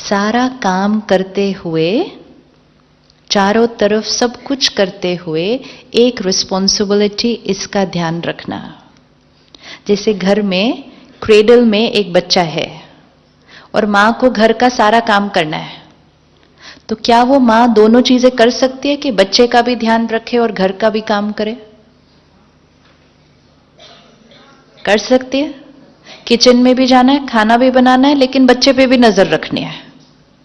सारा काम करते हुए, चारों तरफ सब कुछ करते हुए एक रिस्पॉन्सिबिलिटी, इसका ध्यान रखना। जैसे घर में क्रेडल में एक बच्चा है और मां को घर का सारा काम करना है, तो क्या वो मां दोनों चीजें कर सकती है कि बच्चे का भी ध्यान रखे और घर का भी काम करे? कर सकती है। किचन में भी जाना है, खाना भी बनाना है, लेकिन बच्चे पे भी नजर रखनी है।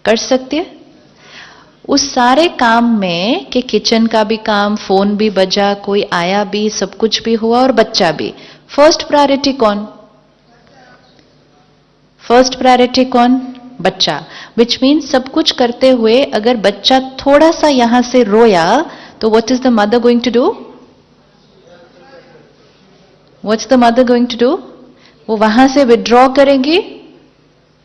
कर सकती है। उस सारे काम में कि किचन का भी काम, फोन भी बजा, कोई आया भी, सब कुछ भी हुआ और बच्चा भी, फर्स्ट प्रायोरिटी कौन? फर्स्ट प्रायोरिटी कौन? बच्चा। विच मीन्स सब कुछ करते हुए अगर बच्चा थोड़ा सा यहां से रोया, तो what is the mother going to do? What's the mother going to do? वो वहां से विड्रॉ करेगी,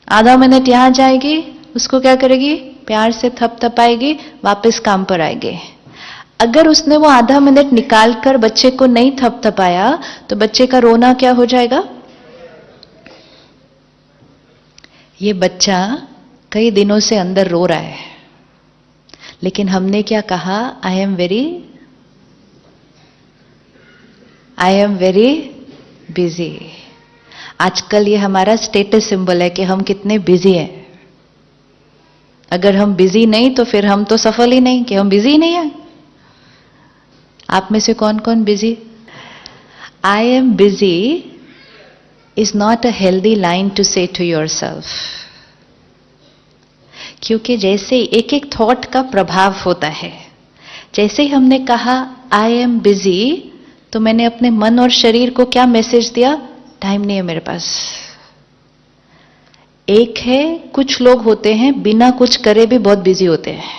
आधा मिनट यहां जाएगी, उसको क्या करेगी? प्यार से थपथपाएगी, वापस काम पर आएगी। अगर उसने वो आधा मिनट निकालकर बच्चे को नहीं थपथपाया, तो बच्चे का रोना क्या हो जाएगा? ये बच्चा कई दिनों से अंदर रो रहा है, लेकिन हमने क्या कहा? I am very busy. आजकल ये हमारा स्टेटस सिंबल है कि हम कितने बिजी हैं। अगर हम बिजी नहीं तो फिर हम तो सफल ही नहीं, कि हम बिजी नहीं हैं। आप में से कौन कौन busy? I am busy is not a healthy line to say to yourself. क्योंकि जैसे एक एक थॉट का प्रभाव होता है, जैसे ही हमने कहा आई एम बिजी, तो मैंने अपने मन और शरीर को क्या मैसेज दिया? टाइम नहीं है मेरे पास। एक है, कुछ लोग होते हैं बिना कुछ करे भी बहुत बिजी होते हैं।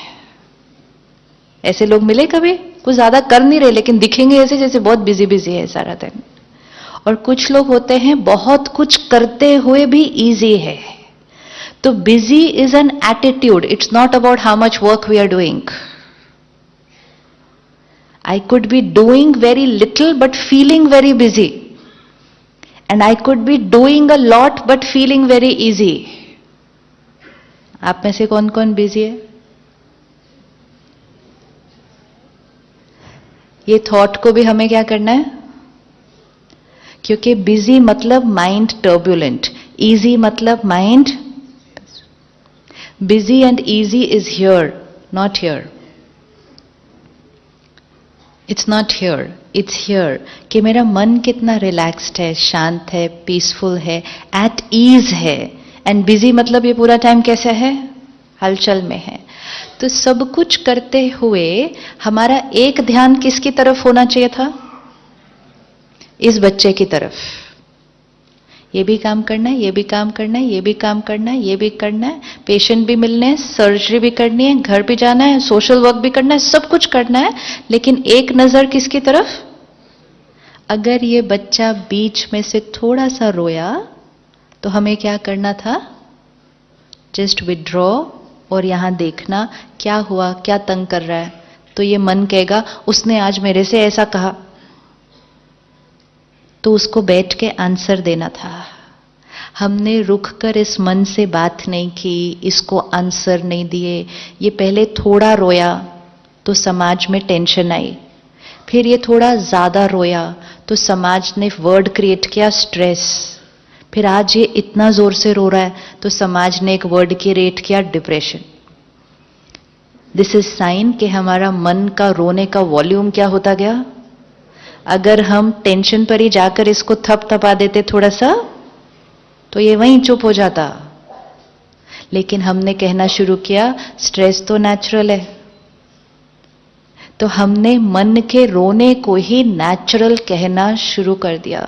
ऐसे लोग मिले कभी? कुछ ज्यादा कर नहीं रहे, लेकिन दिखेंगे ऐसे जैसे बहुत बिजी बिजी है सारा दिन। और कुछ लोग होते हैं बहुत कुछ करते हुए भी इजी है। तो busy is an attitude, it's not about how much work we are doing. I could be doing very little but feeling very busy, and I could be doing a lot but feeling very easy. आप में से कौन कौन busy है? ये thought को भी हमें क्या करना है? क्योंकि बिजी मतलब माइंड टर्बुलेंट, इजी मतलब mind. Busy and easy is here, not here. It's not here, it's here. कि मेरा मन कितना रिलैक्स्ड है, शांत है, पीसफुल है, एट ईज है। एंड बिजी मतलब ये पूरा टाइम कैसा है? हलचल में है। तो सब कुछ करते हुए हमारा एक ध्यान किसकी तरफ होना चाहिए था? इस बच्चे की तरफ। ये भी काम करना है, ये भी काम करना है, ये भी काम करना है, ये भी करना है, पेशेंट भी मिलने हैं, सर्जरी भी करनी है, घर भी जाना है, सोशल वर्क भी करना है, सब कुछ करना है, लेकिन एक नजर किसकी तरफ? अगर ये बच्चा बीच में से थोड़ा सा रोया, तो हमें क्या करना था? जस्ट विड्रॉ और यहां देखना क्या हुआ, क्या तंग कर रहा है। तो ये मन कहेगा उसने आज मेरे से ऐसा कहा, तो उसको बैठ के आंसर देना था। हमने रुक कर इस मन से बात नहीं की, इसको आंसर नहीं दिए। ये पहले थोड़ा रोया तो समाज में टेंशन आई, फिर ये थोड़ा ज्यादा रोया तो समाज ने वर्ड क्रिएट किया स्ट्रेस, फिर आज ये इतना जोर से रो रहा है तो समाज ने एक वर्ड क्रिएट किया डिप्रेशन। दिस इज साइन कि हमारा मन का रोने का वॉल्यूम क्या होता गया। अगर हम टेंशन पर ही जाकर इसको थपथपा देते थोड़ा सा, तो ये वहीं चुप हो जाता। लेकिन हमने कहना शुरू किया स्ट्रेस तो नेचुरल है, तो हमने मन के रोने को ही नेचुरल कहना शुरू कर दिया।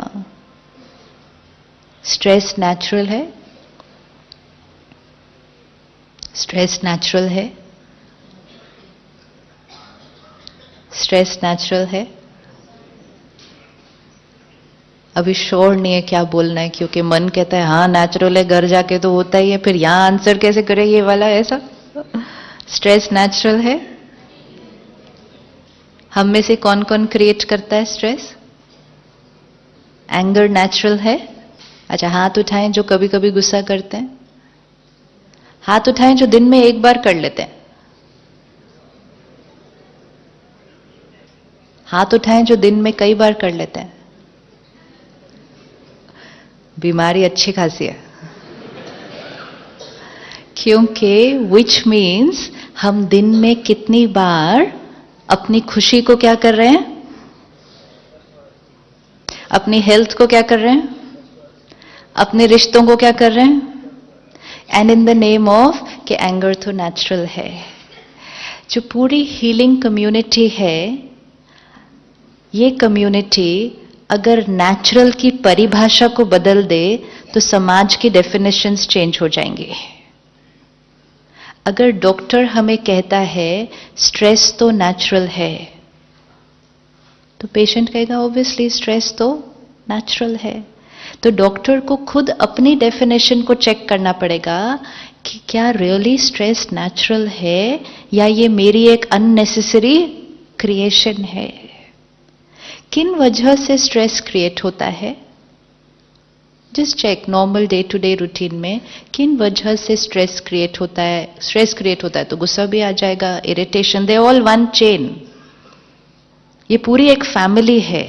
स्ट्रेस नेचुरल है, स्ट्रेस नेचुरल है, स्ट्रेस नेचुरल है। अभी श्योर नहीं है क्या बोलना है, क्योंकि मन कहता है हाँ नेचुरल है, घर जाके तो होता ही है, फिर यहां आंसर कैसे करे ये वाला ऐसा। स्ट्रेस नेचुरल है। हम में से कौन कौन क्रिएट करता है स्ट्रेस? एंगर नेचुरल है। अच्छा हाथ उठाएं जो कभी कभी गुस्सा करते हैं। हाथ उठाएं जो दिन में एक बार कर लेते हैं। हाथ उठाएं जो दिन में कई बार कर लेते हैं। बीमारी अच्छी खासी है, क्योंकि which means हम दिन में कितनी बार अपनी खुशी को क्या कर रहे हैं, अपनी हेल्थ को क्या कर रहे हैं, अपने रिश्तों को क्या कर रहे हैं, and in the name of कि एंगर तो नेचुरल है। जो पूरी हीलिंग कम्युनिटी है, ये कम्युनिटी अगर नेचुरल की परिभाषा को बदल दे तो समाज की डेफिनेशंस चेंज हो जाएंगे। अगर डॉक्टर हमें कहता है स्ट्रेस तो नेचुरल है, तो पेशेंट कहेगा ऑब्वियसली स्ट्रेस तो नेचुरल है। तो डॉक्टर को खुद अपनी डेफिनेशन को चेक करना पड़ेगा कि क्या रियली स्ट्रेस नेचुरल है या ये मेरी एक अननेसेसरी क्रिएशन है। किन वजह से स्ट्रेस क्रिएट होता है, just check normal day to day routine में किन वजह से स्ट्रेस क्रिएट होता है। स्ट्रेस क्रिएट होता है तो गुस्सा भी आ जाएगा, irritation, they all one chain. ये पूरी एक फैमिली है,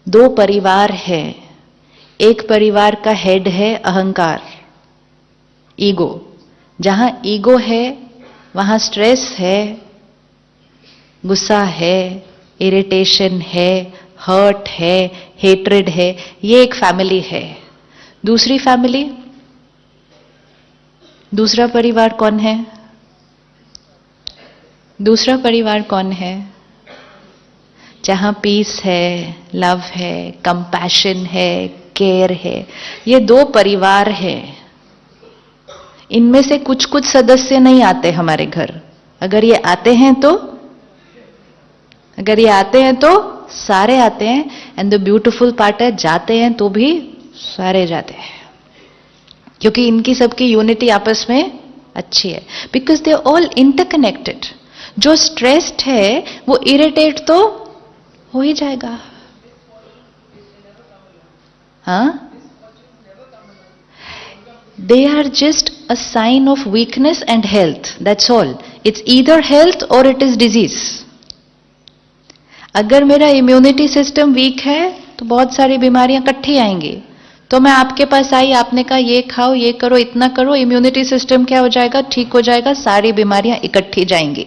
दो परिवार है। एक परिवार का हेड है अहंकार, ईगो। जहां ईगो है वहां स्ट्रेस है, गुस्सा है, इरिटेशन है, हर्ट है, हेट्रेड है। ये एक फैमिली है। दूसरी फैमिली, दूसरा परिवार कौन है? दूसरा परिवार कौन है? जहां पीस है, लव है, कंपैशन है, केयर है। ये दो परिवार है। इनमें से कुछ कुछ सदस्य नहीं आते हमारे घर। अगर ये आते हैं तो सारे आते हैं। एंड द ब्यूटीफुल पार्ट है, जाते हैं तो भी सारे जाते हैं, क्योंकि इनकी सबकी यूनिटी आपस में अच्छी है। Because they are all interconnected. जो स्ट्रेस्ड है वो इरिटेट तो हो ही जाएगा। हाँ, they are just a sign of weakness and health, that's all. It's either health or it is disease. अगर मेरा इम्यूनिटी सिस्टम वीक है तो बहुत सारी बीमारियां इकट्ठी आएंगी। तो मैं आपके पास आई, आपने कहा ये खाओ, ये करो, इतना करो, इम्यूनिटी सिस्टम क्या हो जाएगा, ठीक हो जाएगा, सारी बीमारियां इकट्ठी जाएंगी।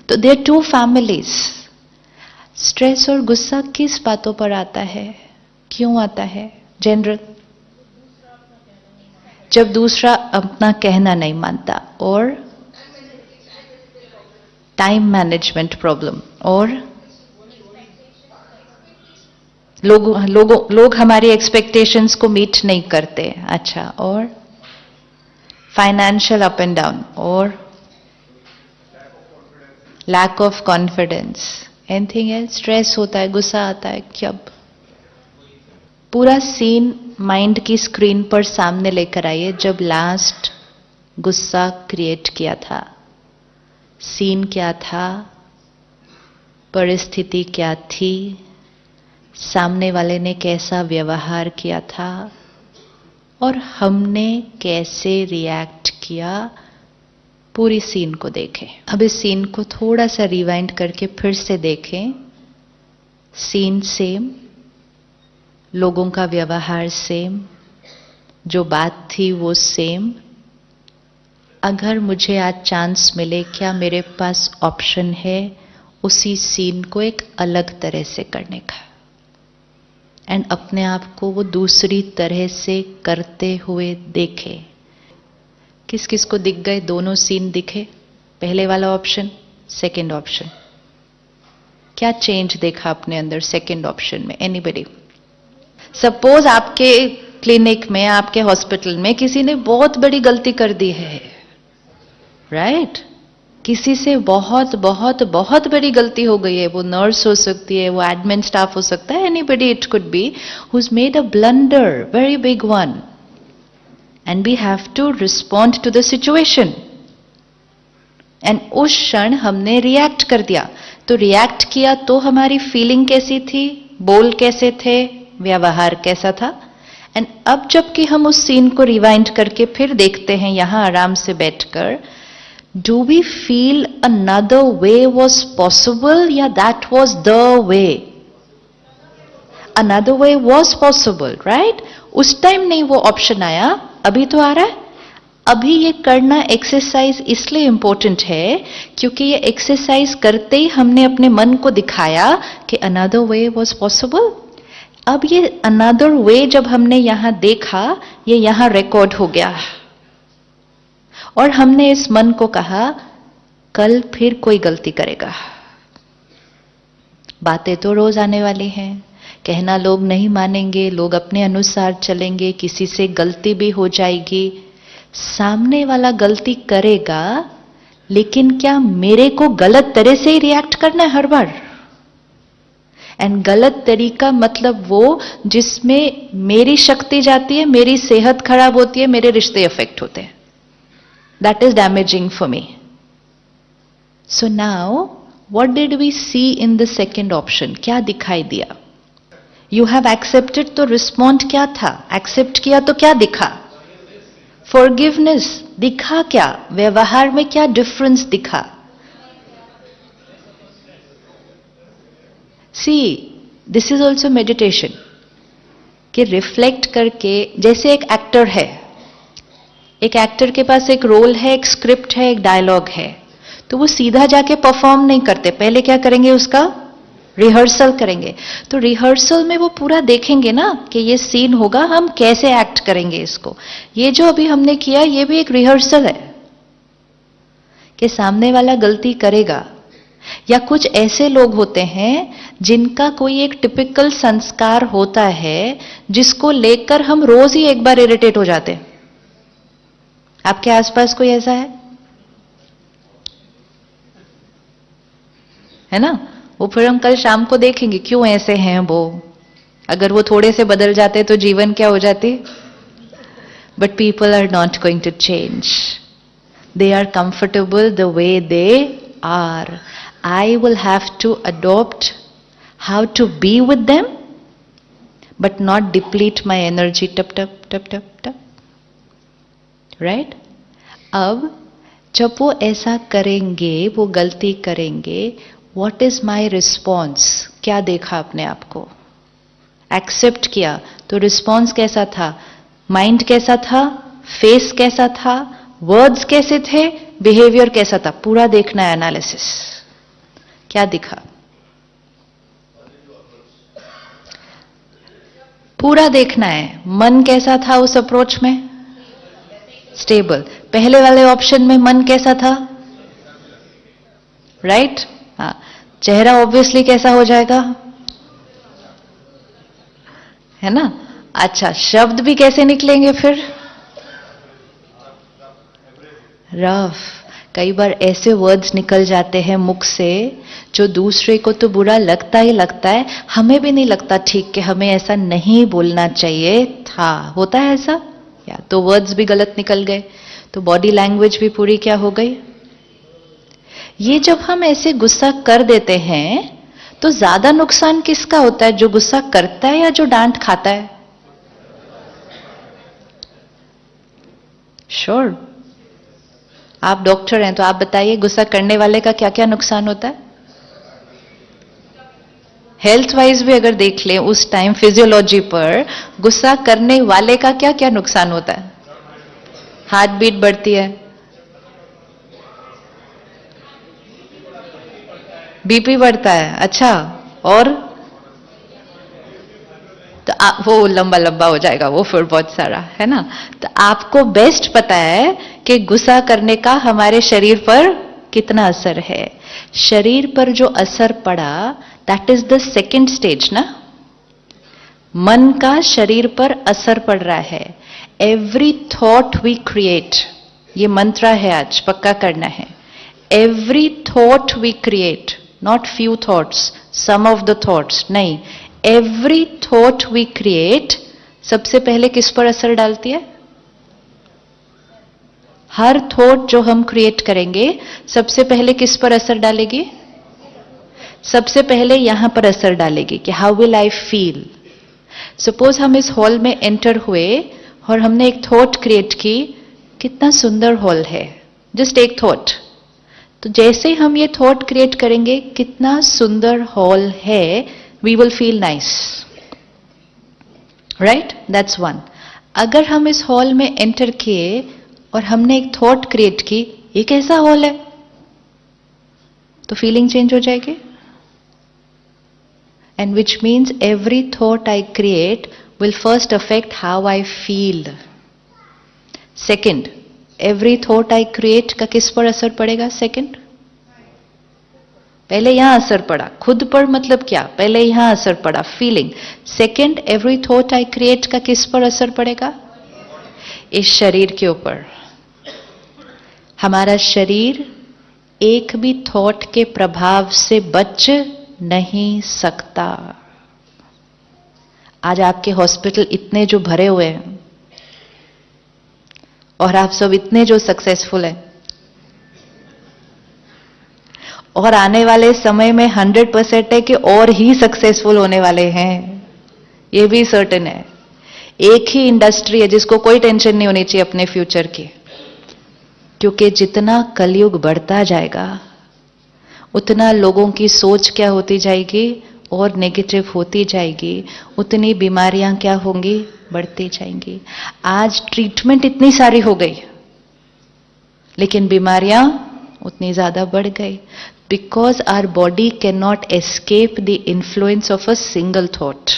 तो they are two families. Stress और गुस्सा किस बातों पर आता है, क्यों आता है? जनरल, जब दूसरा अपना कहना नहीं मानता, और टाइम मैनेजमेंट प्रॉब्लम, और लोग हमारी एक्सपेक्टेशंस को मीट नहीं करते। अच्छा, और फाइनेंशियल अप एंड डाउन, और lack of confidence. Anything else? Stress होता है, गुस्सा आता है, कब? पूरा सीन माइंड की स्क्रीन पर सामने लेकर आइए। जब लास्ट गुस्सा क्रिएट किया था, सीन क्या था, परिस्थिति क्या थी, सामने वाले ने कैसा व्यवहार किया था, और हमने कैसे रिएक्ट किया। पूरी सीन को देखें। अब इस सीन को थोड़ा सा रिवाइंड करके फिर से देखें। सीन सेम, लोगों का व्यवहार सेम, जो बात थी वो सेम। अगर मुझे आज चांस मिले, क्या मेरे पास ऑप्शन है उसी सीन को एक अलग तरह से करने का, एंड अपने आप को वो दूसरी तरह से करते हुए देखे। किस किस को दिख गए दोनों सीन? दिखे पहले वाला ऑप्शन, सेकंड ऑप्शन? क्या चेंज देखा अपने अंदर सेकंड ऑप्शन में? एनीबडी? सपोज आपके क्लिनिक में, आपके हॉस्पिटल में किसी ने बहुत बड़ी गलती कर दी है, राइट? किसी से बहुत बहुत बहुत बड़ी गलती हो गई है। वो नर्स हो सकती है, वो एडमिन स्टाफ हो सकता है, anybody it could be, who's made a blunder, very big one, and we have to respond to the situation. And उस क्षण हमने रिएक्ट कर दिया। तो रिएक्ट किया तो हमारी फीलिंग कैसी थी, बोल कैसे थे, व्यवहार कैसा था? एंड अब जबकि हम उस सीन को रिवाइंड करके फिर देखते हैं यहां आराम से बैठकर, do we feel another way was possible या that was the way? Another way was possible, right? उस टाइम नहीं वो ऑप्शन आया, अभी तो आ रहा है। अभी ये करना एक्सरसाइज इसलिए इंपॉर्टेंट है क्योंकि ये एक्सरसाइज करते ही हमने अपने मन को दिखाया कि अनदर वे वॉज पॉसिबल। अब ये अनदर वे जब हमने यहां देखा, ये यहां रिकॉर्ड हो गया और हमने इस मन को कहा कल फिर कोई गलती करेगा। बातें तो रोज आने वाली हैं, कहना लोग नहीं मानेंगे, लोग अपने अनुसार चलेंगे, किसी से गलती भी हो जाएगी। सामने वाला गलती करेगा, लेकिन क्या मेरे को गलत तरह से ही रिएक्ट करना है हर बार? एंड गलत तरीका मतलब वो जिसमें मेरी शक्ति जाती है, मेरी सेहत खराब होती है, मेरे रिश्ते अफेक्ट होते हैं। That is damaging for me. So now what did we see in the second option? क्या दिखाई दिया? यू हैव एक्सेप्टेड, तो रिस्पॉन्ड क्या था? एक्सेप्ट किया तो क्या दिखा? फॉरगिवनेस। दिखा क्या? व्यवहार में क्या डिफरेंस दिखा? सी, दिस इज ऑल्सो मेडिटेशन कि रिफ्लेक्ट करके, जैसे एक एक्टर है, एक एक्टर के पास एक रोल है, एक स्क्रिप्ट है, एक डायलॉग है, तो वो सीधा जाके परफॉर्म नहीं करते, पहले क्या करेंगे? उसका रिहर्सल करेंगे। तो रिहर्सल में वो पूरा देखेंगे ना कि ये सीन होगा, हम कैसे एक्ट करेंगे इसको। ये जो अभी हमने किया, ये भी एक रिहर्सल है कि सामने वाला गलती करेगा। या कुछ ऐसे लोग होते हैं जिनका कोई एक टिपिकल संस्कार होता है जिसको लेकर हम रोज ही एक बार इरिटेट हो जाते हैं। आपके आसपास कोई ऐसा है ना? वो फिर हम कल शाम को देखेंगे क्यों ऐसे हैं वो। अगर वो थोड़े से बदल जाते तो जीवन क्या हो जाती? But people are not going to change, they are comfortable the way they are. I will have to adopt how to be with them, but not deplete my energy. Tap tap tap tap tap. Right? अब जब वो ऐसा करेंगे, वो गलती करेंगे, what is my response? क्या देखा अपने आप को? एक्सेप्ट किया तो रिस्पॉन्स कैसा था? माइंड कैसा था? फेस कैसा था? वर्ड्स कैसे थे? बिहेवियर कैसा था? पूरा देखना है, एनालिसिस। क्या दिखा? पूरा देखना है। मन कैसा था उस अप्रोच में? स्टेबल। पहले वाले ऑप्शन में मन कैसा था? राइट? हाँ। चेहरा ऑब्वियसली कैसा हो जाएगा? है ना? अच्छा, शब्द भी कैसे निकलेंगे फिर? रफ। कई बार ऐसे वर्ड्स निकल जाते हैं मुख से जो दूसरे को तो बुरा लगता ही लगता है, हमें भी नहीं लगता ठीक कि हमें ऐसा नहीं बोलना चाहिए था। होता है ऐसा? या तो वर्ड्स भी गलत निकल गए, तो बॉडी लैंग्वेज भी पूरी क्या हो गई? ये जब हम ऐसे गुस्सा कर देते हैं तो ज्यादा नुकसान किसका होता है? जो गुस्सा करता है या जो डांट खाता है? श्योर। आप डॉक्टर हैं तो आप बताइए, गुस्सा करने वाले का क्या क्या नुकसान होता है? हेल्थ वाइज भी अगर देख लें उस टाइम फिजियोलॉजी पर, गुस्सा करने वाले का क्या क्या नुकसान होता है? हार्ट बीट बढ़ती है, बीपी बढ़ता है। अच्छा, और तो वो लंबा लंबा हो जाएगा, वो फिर बहुत सारा है ना। तो आपको बेस्ट पता है कि गुस्सा करने का हमारे शरीर पर कितना असर है। शरीर पर जो असर पड़ा, that is the second stage ना। मन का शरीर पर असर पड़ रहा है। एवरी थॉट वी क्रिएट, ये मंत्र है आज, पक्का करना है। Every thought we create, not few thoughts, some of the thoughts नहीं, एवरी थॉट वी क्रिएट सबसे पहले किस पर असर डालती है? हर थॉट जो हम क्रिएट करेंगे सबसे पहले किस पर असर डालेगी? सबसे पहले यहां पर असर डालेगी कि how will I feel. Suppose हम इस हॉल में एंटर हुए और हमने एक थॉट क्रिएट की, कितना सुंदर हॉल है, जस्ट एक थॉट। तो जैसे हम ये थॉट क्रिएट करेंगे, कितना सुंदर हॉल है, we will feel nice, right? That's one. अगर हम इस हॉल में एंटर किए और हमने एक थॉट क्रिएट की, ये कैसा हॉल है, तो फीलिंग चेंज हो जाएगी। And which means every thought I create will first affect how I feel. Second, every thought I create का किस पर असर पड़ेगा? सेकंड, पहले यहां असर पड़ा, खुद पर मतलब क्या, पहले यहां असर पड़ा, feeling. Second, every thought I create का किस पर असर पड़ेगा? इस शरीर के ऊपर। हमारा शरीर एक भी थॉट के प्रभाव से बच नहीं सकता। आज आपके हॉस्पिटल इतने जो भरे हुए हैं और आप सब इतने जो सक्सेसफुल हैं, और आने वाले समय में 100% है कि और ही सक्सेसफुल होने वाले हैं, ये भी सर्टेन है। एक ही इंडस्ट्री है जिसको कोई टेंशन नहीं होनी चाहिए अपने फ्यूचर की, क्योंकि जितना कलयुग बढ़ता जाएगा उतना लोगों की सोच क्या होती जाएगी, और नेगेटिव होती जाएगी, उतनी बीमारियां क्या होंगी, बढ़ती जाएंगी। आज ट्रीटमेंट इतनी सारी हो गई, लेकिन बीमारियां उतनी ज्यादा बढ़ गई, because our body can not escape the influence of a single thought.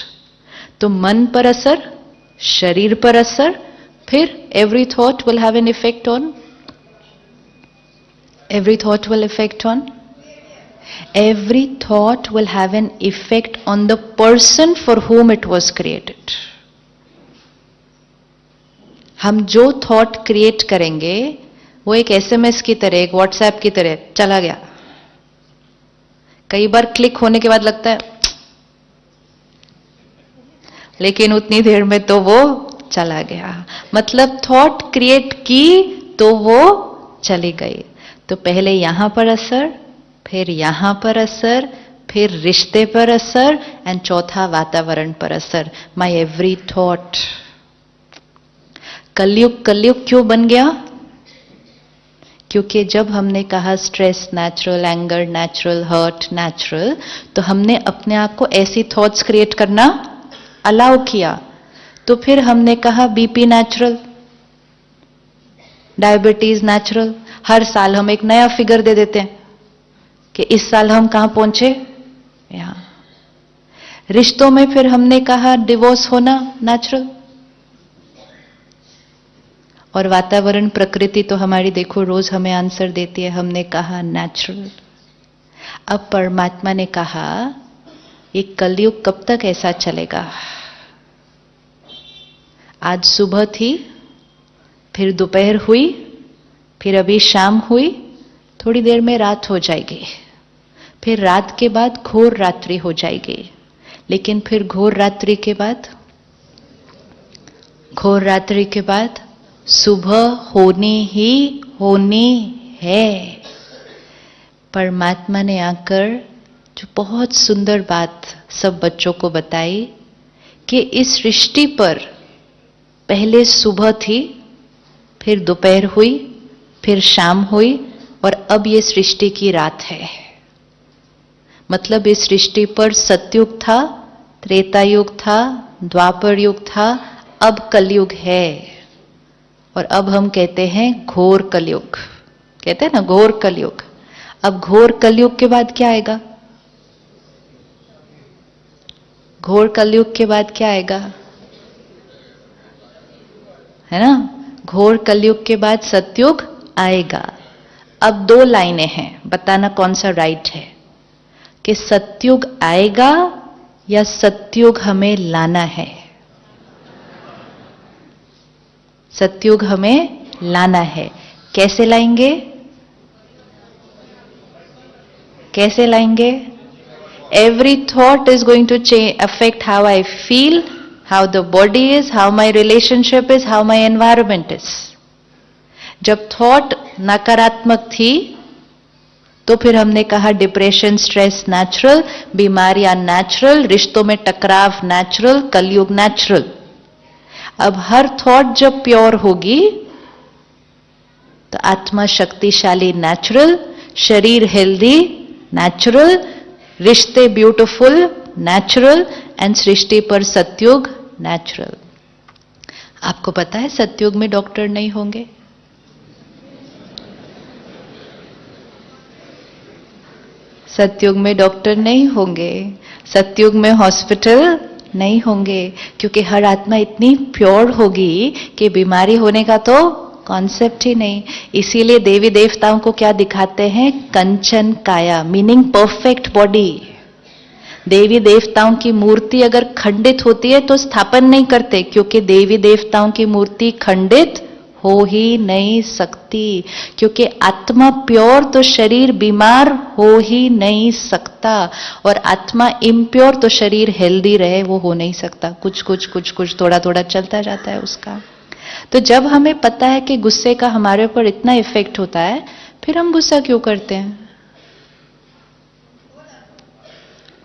तो मन पर असर, शरीर पर असर, फिर every thought will have an effect on, every thought will affect on, every thought will have an effect on the person for whom it was created. हम जो थॉट क्रिएट करेंगे वो एक एसएमएस की तरह, एक व्हाट्सएप की तरह चला गया। कई बार क्लिक होने के बाद लगता है, लेकिन उतनी देर में तो वो चला गया। मतलब थॉट क्रिएट की तो वो चली गई। तो पहले यहां पर असर, फिर यहां पर असर, फिर रिश्ते पर असर, एंड चौथा वातावरण पर असर। My every thought. Kalyug Kalyug क्यों बन गया? क्योंकि जब हमने कहा stress natural, anger natural, hurt natural, तो हमने अपने आप को ऐसी थॉट्स क्रिएट करना अलाउ किया। तो फिर हमने कहा बीपी नेचुरल, डायबिटीज नेचुरल। हर साल हम एक नया फिगर दे देते हैं कि इस साल हम कहां पहुंचे, यहां। रिश्तों में फिर हमने कहा डिवोर्स होना नेचुरल। और वातावरण, प्रकृति तो हमारी देखो रोज हमें आंसर देती है, हमने कहा नेचुरल। अब परमात्मा ने कहा ये कलयुग कब तक ऐसा चलेगा? आज सुबह थी, फिर दोपहर हुई, फिर अभी शाम हुई, थोड़ी देर में रात हो जाएगी, फिर रात के बाद घोर रात्रि हो जाएगी, लेकिन फिर घोर रात्रि के बाद, घोर रात्रि के बाद सुबह होनी ही होनी है। परमात्मा ने आकर जो बहुत सुंदर बात सब बच्चों को बताई कि इस सृष्टि पर पहले सुबह थी, फिर दोपहर हुई, फिर शाम हुई, और अब ये सृष्टि की रात है। मतलब इस सृष्टि पर सतयुग था, त्रेता युग था, द्वापर युग था, अब कलयुग है। और अब हम कहते हैं घोर कलयुग, कहते हैं ना घोर कलयुग। अब घोर कलयुग के बाद क्या आएगा? घोर कलयुग के बाद क्या आएगा? है ना, घोर कलयुग के बाद सतयुग आएगा। अब दो लाइनें हैं, बताना कौन सा राइट है, कि सतयुग आएगा या सतयुग हमें लाना है। सतयुग हमें लाना है। कैसे लाएंगे? कैसे लाएंगे? Every thought is going to affect how I feel, how the body is, how my relationship is, how my environment is. जब थॉट नकारात्मक थी तो फिर हमने कहा डिप्रेशन स्ट्रेस नेचुरल, बीमारियां नेचुरल, रिश्तों में टकराव नेचुरल, कलयुग नेचुरल। अब हर थॉट जब प्योर होगी तो आत्मा शक्तिशाली नेचुरल, शरीर हेल्दी नेचुरल, रिश्ते ब्यूटीफुल नेचुरल एंड सृष्टि पर सतयुग नेचुरल। आपको पता है सतयुग में डॉक्टर नहीं होंगे? सतयुग में डॉक्टर नहीं होंगे, सतयुग में हॉस्पिटल नहीं होंगे, क्योंकि हर आत्मा इतनी प्योर होगी कि बीमारी होने का तो कॉन्सेप्ट ही नहीं। इसीलिए देवी देवताओं को क्या दिखाते हैं? कंचन काया, मीनिंग परफेक्ट बॉडी। देवी देवताओं की मूर्ति अगर खंडित होती है तो स्थापन नहीं करते, क्योंकि देवी देवताओं की मूर्ति खंडित हो ही नहीं सकती, क्योंकि आत्मा प्योर तो शरीर बीमार हो ही नहीं सकता, और आत्मा इम्प्योर तो शरीर हेल्दी रहे वो हो नहीं सकता। कुछ कुछ थोड़ा थोड़ा चलता जाता है उसका। तो जब हमें पता है कि गुस्से का हमारे ऊपर इतना इफेक्ट होता है, फिर हम गुस्सा क्यों करते हैं?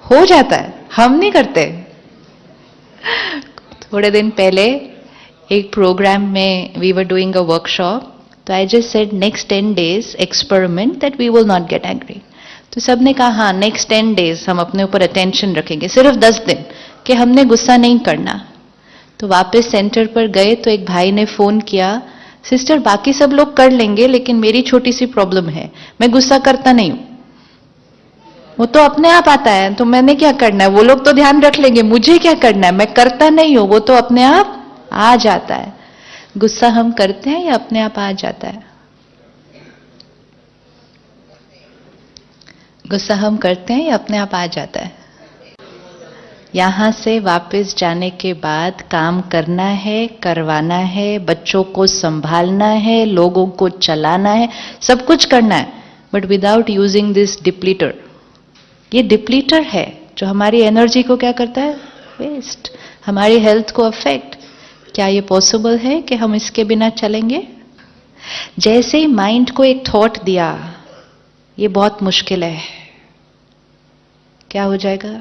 हो जाता है, हम नहीं करते। थोड़े दिन पहले एक प्रोग्राम में we were doing a workshop, तो I just said next 10 days experiment that we will not get angry. तो सबने कहा हाँ नेक्स्ट 10 days हम अपने ऊपर अटेंशन रखेंगे, सिर्फ 10 दिन कि हमने गुस्सा नहीं करना। तो वापस सेंटर पर गए तो एक भाई ने फोन किया, सिस्टर बाकी सब लोग कर लेंगे लेकिन मेरी छोटी सी प्रॉब्लम है, मैं गुस्सा करता नहीं हूं। वो तो अपने आप आता है, तो मैंने क्या करना है? वो लोग तो ध्यान रख लेंगे, मुझे क्या करना है? मैं करता नहीं हूं, वो तो अपने आप आ जाता है। गुस्सा हम करते हैं या अपने आप आ जाता है? गुस्सा हम करते हैं या अपने आप आ जाता है? यहां से वापस जाने के बाद काम करना है, करवाना है, बच्चों को संभालना है, लोगों को चलाना है, सब कुछ करना है, बट विदाउट यूजिंग दिस डिप्लीटर। ये डिप्लीटर है जो हमारी एनर्जी को क्या करता है? वेस्ट, हमारी हेल्थ को अफेक्ट। क्या ये पॉसिबल है कि हम इसके बिना चलेंगे? जैसे ही माइंड को एक थॉट दिया, ये बहुत मुश्किल है, क्या हो जाएगा?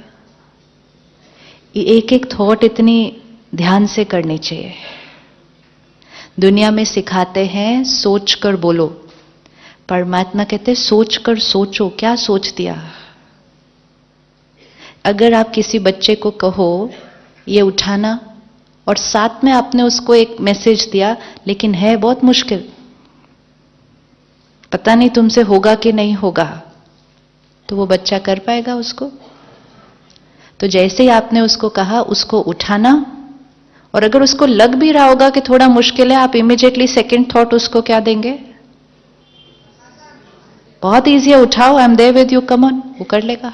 एक एक थॉट इतनी ध्यान से करनी चाहिए। दुनिया में सिखाते हैं सोच कर बोलो, परमात्मा कहते हैं सोच कर सोचो। क्या सोच दिया? अगर आप किसी बच्चे को कहो ये उठाना, और साथ में आपने उसको एक मैसेज दिया, लेकिन है बहुत मुश्किल, पता नहीं तुमसे होगा कि नहीं होगा, तो वो बच्चा कर पाएगा उसको? तो जैसे ही आपने उसको कहा उसको उठाना, और अगर उसको लग भी रहा होगा कि थोड़ा मुश्किल है, आप इमीडिएटली सेकंड थॉट उसको क्या देंगे? बहुत ईजी है, उठाओ, I am there with you, come on, वो कर लेगा।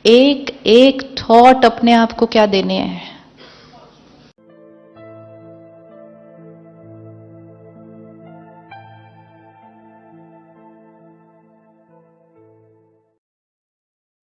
एक एक थॉट अपने आप को क्या देने हैं?